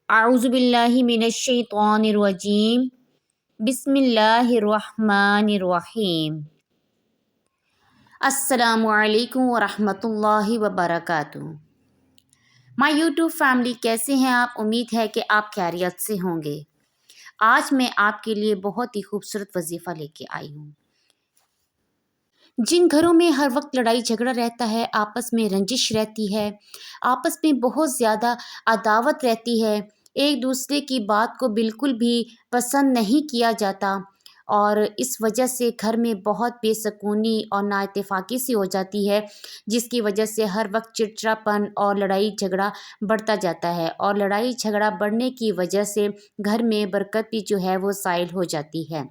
اعوذ باللہ من الشیطان الرجیم بسم اللہ الرحمن الرحیم۔ السلام علیکم ورحمۃ اللہ وبرکاتہ۔ مائی یوٹیوب فیملی، کیسے ہیں آپ؟ امید ہے کہ آپ خیریت سے ہوں گے۔ آج میں آپ کے لیے بہت ہی خوبصورت وظیفہ لے کے آئی ہوں۔ جن گھروں میں ہر وقت لڑائی جھگڑا رہتا ہے، آپس میں رنجش رہتی ہے، آپس میں بہت زیادہ عداوت رہتی ہے، ایک دوسرے کی بات کو بالکل بھی پسند نہیں کیا جاتا، اور اس وجہ سے گھر میں بہت بے سکونی اور نا اتفاقی سی ہو جاتی ہے، جس کی وجہ سے ہر وقت چڑچڑاپن اور لڑائی جھگڑا بڑھتا جاتا ہے، اور لڑائی جھگڑا بڑھنے کی وجہ سے گھر میں برکت بھی جو ہے وہ زائل ہو جاتی ہے۔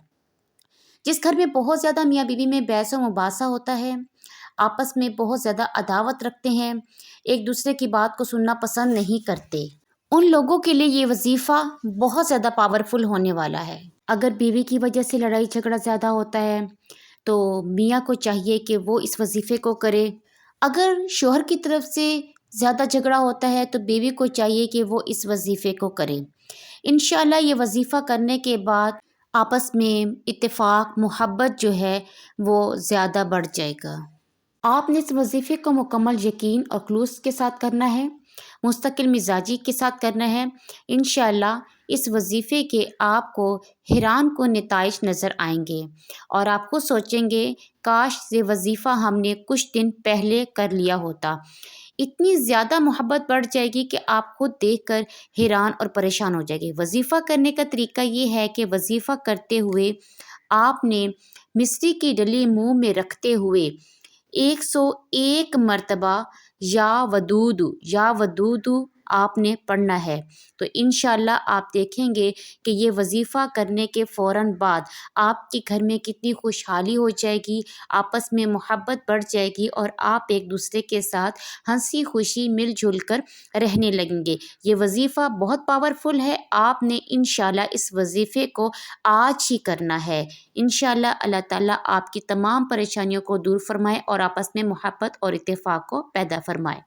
جس گھر میں بہت زیادہ میاں بیوی میں بحث و مباحثہ ہوتا ہے، آپس میں بہت زیادہ عداوت رکھتے ہیں، ایک دوسرے کی بات کو سننا پسند نہیں کرتے، ان لوگوں کے لیے یہ وظیفہ بہت زیادہ پاورفل ہونے والا ہے۔ اگر بیوی کی وجہ سے لڑائی جھگڑا زیادہ ہوتا ہے تو میاں کو چاہیے کہ وہ اس وظیفے کو کرے۔ اگر شوہر کی طرف سے زیادہ جھگڑا ہوتا ہے تو بیوی کو چاہیے کہ وہ اس وظیفے کو کرے۔ انشاءاللہ یہ وظیفہ کرنے کے بعد آپس میں اتفاق، محبت جو ہے وہ زیادہ بڑھ جائے گا۔ آپ نے اس وظیفے کو مکمل یقین اور خلوص کے ساتھ کرنا ہے، مستقل مزاجی کے ساتھ کرنا ہے۔ انشاءاللہ اس وظیفے کے آپ کو حیران کن نتائج نظر آئیں گے، اور آپ کو سوچیں گے کاش یہ وظیفہ ہم نے کچھ دن پہلے کر لیا ہوتا۔ اتنی زیادہ محبت بڑھ جائے گی کہ آپ خود دیکھ کر حیران اور پریشان ہو جائے گی۔ وظیفہ کرنے کا طریقہ یہ ہے کہ وظیفہ کرتے ہوئے آپ نے مصری کی ڈلی منہ میں رکھتے ہوئے 101 مرتبہ یا ودود آپ نے پڑھنا ہے۔ تو انشاءاللہ آپ دیکھیں گے کہ یہ وظیفہ کرنے کے فوراً بعد آپ کے گھر میں کتنی خوشحالی ہو جائے گی، آپس میں محبت بڑھ جائے گی، اور آپ ایک دوسرے کے ساتھ ہنسی خوشی مل جل کر رہنے لگیں گے۔ یہ وظیفہ بہت پاورفل ہے، آپ نے انشاءاللہ اس وظیفے کو آج ہی کرنا ہے۔ انشاءاللہ اللہ تعالیٰ آپ کی تمام پریشانیوں کو دور فرمائے اور آپس میں محبت اور اتفاق کو پیدا فرمائے۔